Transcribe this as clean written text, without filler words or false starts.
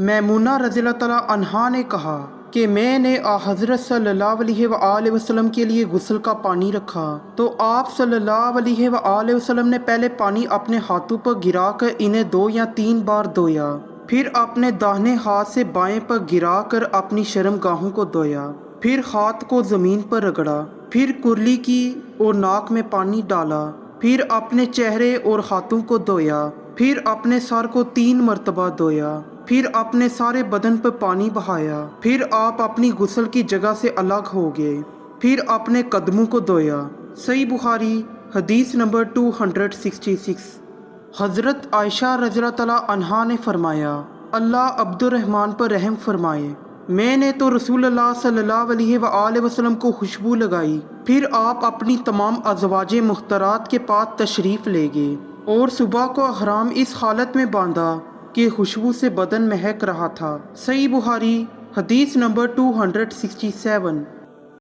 मैमूना रज़ियल्लाहु तआला अन्हा ने कहा कि मैंने हज़रत सल्लल्लाहु अलैहि वसल्लम के लिए गुस्ल का पानी रखा तो आप सल्लल्लाहु अलैहि वसल्लम ने पहले पानी अपने हाथों पर गिराकर इन्हें 2 या 3 बार धोया, फिर अपने दाहिने हाथ से बाएं पर गिराकर अपनी शर्मगाहों को धोया, फिर हाथ को ज़मीन पर रगड़ा, फिर कुर्ली की और नाक में पानी डाला, फिर अपने चेहरे और हाथों को धोया, फिर अपने सर को 3 मरतबा धोया, फिर अपने सारे बदन पर पानी बहाया, फिर आप अपनी गुस्ल की जगह से अलग हो गए, फिर अपने कदमों को धोया। सही बुखारी हदीस नंबर 266। हज़रत आयशा रज़ियल्लाहु तआला अन्हा ने फरमाया, अल्लाह अब्दुर्रहमान पर रहम फरमाए, मैंने तो रसूलुल्लाह सल्लल्लाहु अलैहि वसल्लम को खुशबू लगाई, फिर आप अपनी तमाम अज़वाजे मुख्तरात के पास तशरीफ़ ले गए और सुबह को अहराम इस हालत में बांधा कि खुशबू से बदन महक रहा था। सही बुखारी हदीस नंबर 267।